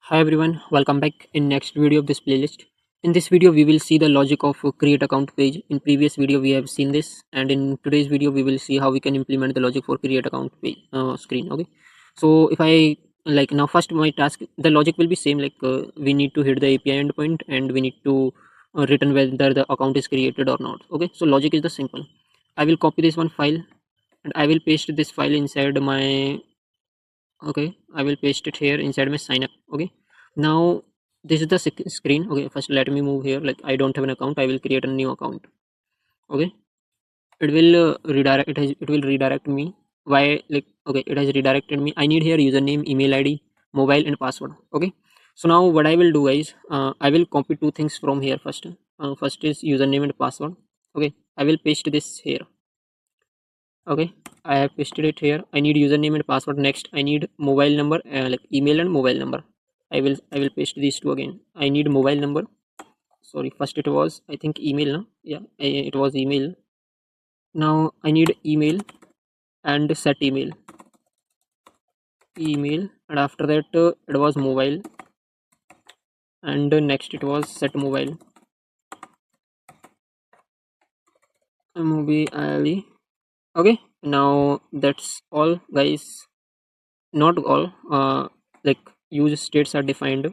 Hi everyone, welcome back in next video of this playlist. In this video we will see the logic of create account page. In previous video we have seen this, and in today's video we will see how we can implement the logic for create account page screen. Okay, so if I now first my task, the logic will be same, we need to hit the API endpoint and we need to return whether the account is created or not. Okay, so logic is the simple. I will copy this one file and I will paste this file inside my, okay, I will paste it here inside my sign up. Okay, now this is the screen. Okay, first let me move here. Like, I don't have an account, I will create a new account. Okay, it will redirect, it will redirect me. Why? Like, okay, it has redirected me. I need here username, email ID, mobile and password. Okay, so now what I will do is, I will copy two things from here. First is username and password. Okay, I will paste this here. Okay, I have pasted it here. I need username and password. Next I need mobile number, like email and mobile number. I will paste these two again. I need mobile number. Sorry, first it was, I think, email, no? Yeah, it was email. Now I need email and set email, and after that it was mobile, and next it was set mobile, mobile. Okay, now that's all guys. Not all, like, use states are defined.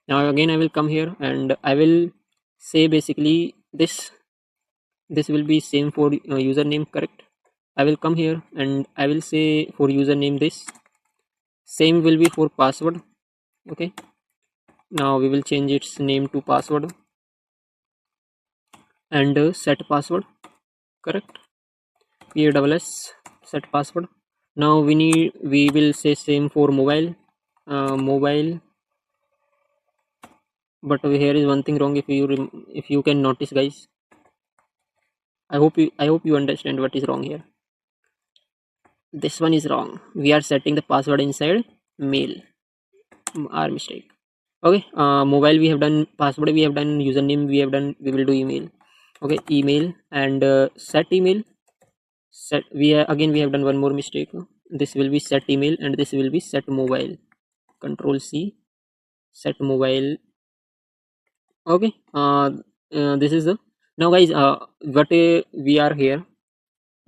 Now again I will come here and I will say basically this will be same for username, correct? I will come here and I will say for username this same will be for password. Okay, now we will change its name to password and set password, correct? PASS set password. Now we will say same for mobile, mobile. But here is one thing wrong. If you can notice guys, I hope you understand what is wrong here. This one is wrong. We are setting the password inside mail. Our mistake. Okay, mobile we have done, password we have done, username we have done, we will do email. Okay, email and set email. Set, again we have done one more mistake. This will be set email and this will be set mobile. Control C, set mobile. Okay, this is the, now guys, what we are here.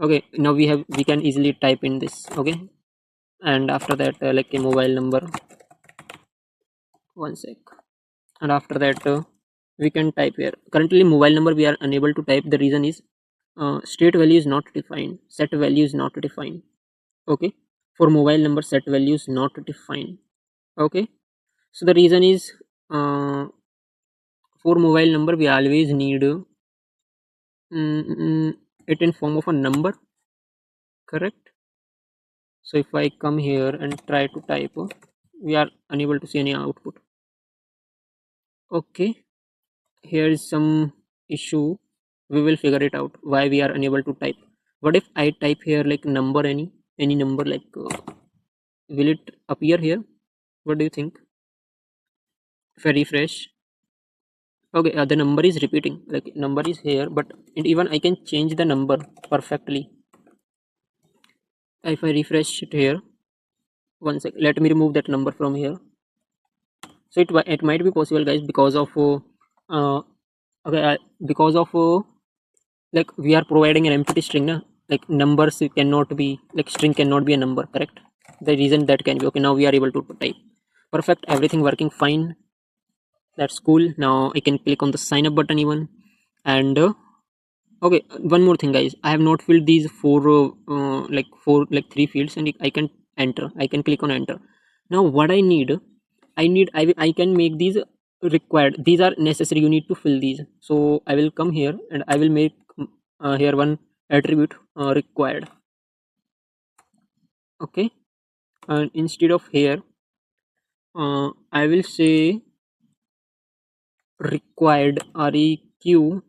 Okay, now we can easily type in this. Okay, and after that like a mobile number, one sec, and after that we can type here. Currently mobile number we are unable to type. The reason is state value is not defined, set value is not defined. Okay, for mobile number set value is not defined. Okay, so the reason is, for mobile number we always need it in form of a number, correct? So if I come here and try to type, we are unable to see any output. Okay, here is some issue. We will figure it out why we are unable to type. What if I type here like number, any number, like will it appear here? What do you think? If I refresh, okay, the number is repeating, like number is here, but even I can change the number perfectly. If I refresh it here, one sec, let me remove that number from here. So it might be possible guys, because of uh, okay, because of like we are providing an empty string, na? Like numbers cannot be, like string cannot be a number, correct? The reason that can be, okay, now we are able to type. Perfect, everything working fine. That's cool. Now I can click on the sign up button even, and okay, one more thing guys, I have not filled these three fields, and I can enter, I can click on enter. Now what I need, I can make these required, these are necessary, you need to fill these. So I will come here and I will make here one attribute, required. Okay, and instead of here I will say required, required,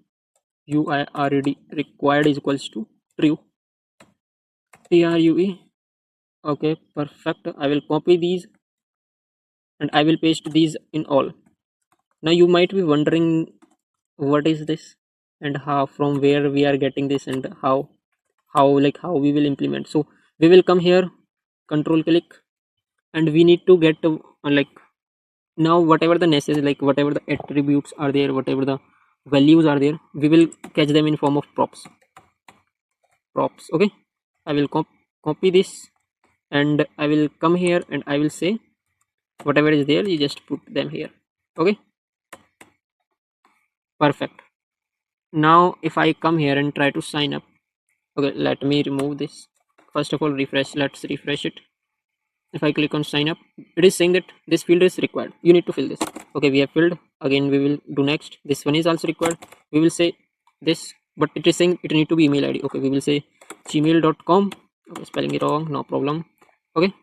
required is equals to true, true. Okay, perfect. I will copy these and I will paste these in all. Now you might be wondering what is this and how, from where we are getting this, and how we will implement. So we will come here, control click, and we need to get like Now whatever the necessary, like whatever the attributes are there, whatever the values are there, we will catch them in form of props. Okay, I will copy this, and I will come here and I will say whatever is there, you just put them here. Okay, perfect. Now if I come here and try to sign up, okay, let me remove this. First of all, refresh. Let's refresh it. If I click on sign up, it is saying that this field is required, you need to fill this. Okay, we have filled. Again we will do next. This one is also required, we will say this, but it is saying it need to be email ID. Okay, we will say gmail.com. Okay, spelling it wrong, no problem. Okay,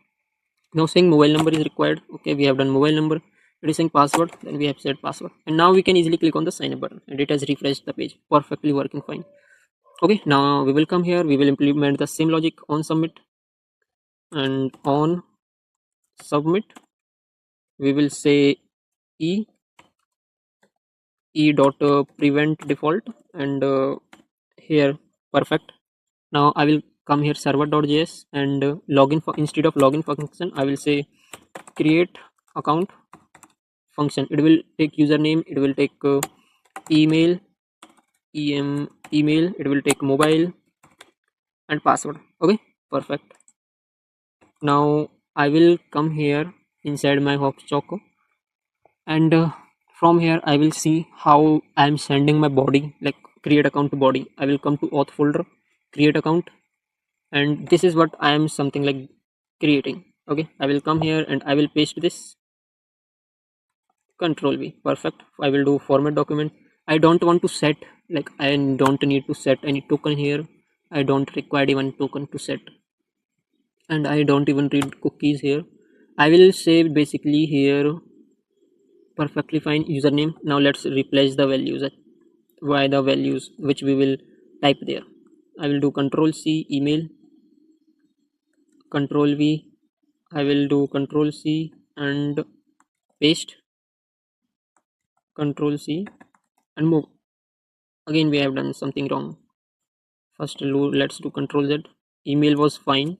now saying mobile number is required. Okay, we have done mobile number. It is saying password, then we have said password, and now we can easily click on the sign up button, and it has refreshed the page, perfectly working fine. Okay, now we will come here, we will implement the same logic on submit, and on submit we will say e dot prevent default, and here perfect. Now I will come here server.js, and login for instead of login function I will say create account function. It will take username, it will take email, email, it will take mobile and password. Okay, perfect. Now I will come here inside my Hopstock, and from here I will see how I am sending my body, like create account to body. I will come to auth folder, create account, and this is what I am something like creating. Okay, I will come here and I will paste this, control V, perfect. I will do format document. I don't want to set, like I don't need to set any token here. I don't require even token to set, and I don't even read cookies here. I will say basically here perfectly fine username. Now let's replace the values by the values which we will type there. I will do control C, email, control V. I will do control C and paste, control C and move. Again we have done something wrong. First let's do control Z. Email was fine,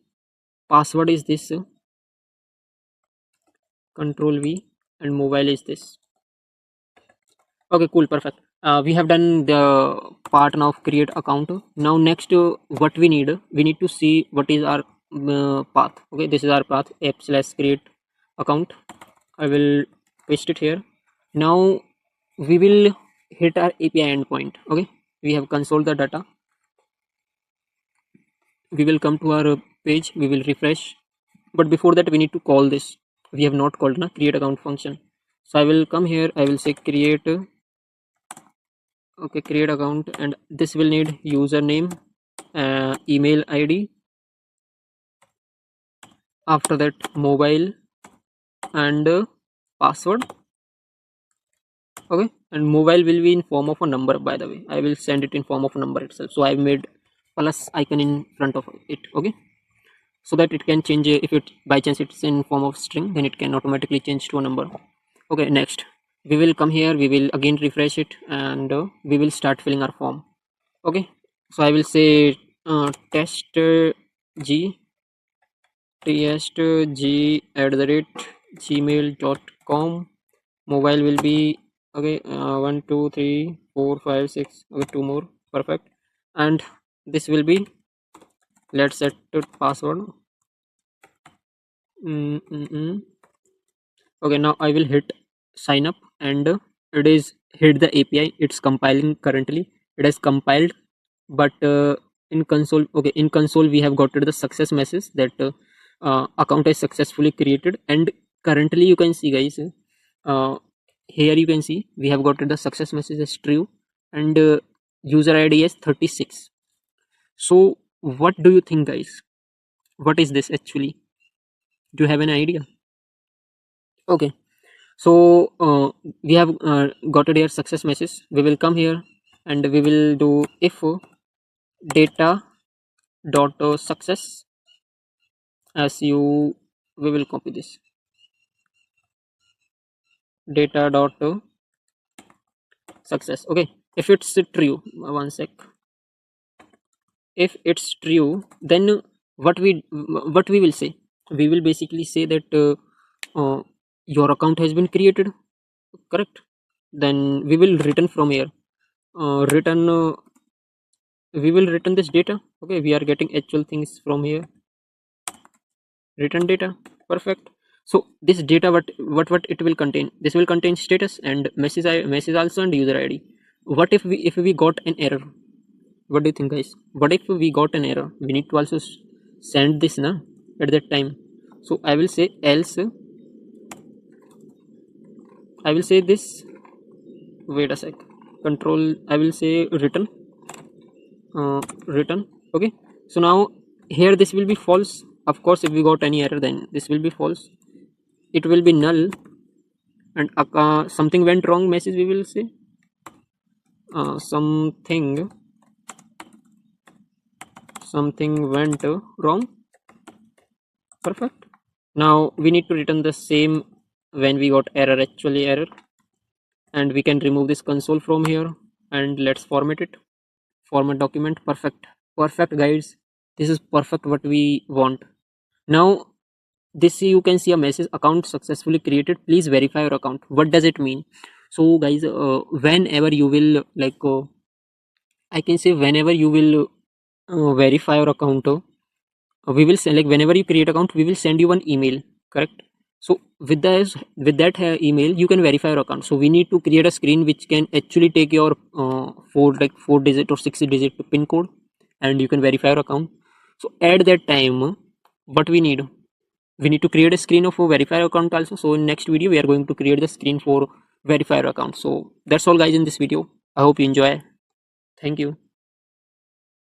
password is this, control V, and mobile is this. Okay, cool, perfect. We have done the part now of create account. Now next what we need to see what is our path. Okay, this is our path, app/create account. I will paste it here. Now we will hit our API endpoint. Okay, we have console the data. We will come to our page, we will refresh, but before that we need to call this. We have not called na create account function. So I will come here, I will say create. Okay, create account, and this will need username, email ID, after that mobile and password. Okay, and mobile will be in form of a number, by the way. I will send it in form of a number itself, so I made plus icon in front of it. Okay, so that it can change, if it by chance it's in form of string, then it can automatically change to a number. Okay, next we will come here, we will again refresh it, and we will start filling our form. Okay, so I will say test g tstg@gmail.com. Mobile will be okay, 1 2 3 4 5 6. Okay, two more, perfect. And this will be, let's set it password. Okay, now I will hit sign up, and it is hit the API. It's compiling currently, it has compiled, but in console, okay, in console we have got the success message that account is successfully created. And currently you can see guys, uh, here you can see we have got the success message as true, and user ID is 36. So what do you think guys, what is this actually? Do you have an idea? Okay, so we have got a success message. We will come here and we will do if data dot success, as you, we will copy this data dot success. Okay, if it's true, one sec, if it's true, then what we will say, we will basically say that your account has been created, correct? Then we will return from here, return we will return this data. Okay, we are getting actual things from here, return data, perfect. So this data, what it will contain, this will contain status and message also, and user id. What if we got an error? What do you think, guys? What if we got an error? We need to also send this na at that time. So I will say else, I will say this, wait a sec, control, I will say return, return. Okay, so now here this will be false. Of course, if we got any error, then this will be false, it will be null. And something went wrong message, we will say something went wrong, perfect. Now we need to return the same when we got error, actually error. And we can remove this console from here, and let's format it, format document, perfect. Perfect, guys, this is perfect what we want. Now this, you can see a message, account successfully created, please verify your account. What does it mean? So guys, whenever you will I can say whenever you will verify your account, we will send, like whenever you create account, we will send you one email, correct? So with that email, you can verify your account. So we need to create a screen which can actually take your four digit or 6 digit pin code, and you can verify your account. So at that time, what we need to create a screen of a verifier account also. So in next video we are going to create the screen for verifier account. So that's all, guys, in this video. I hope you enjoy. Thank you.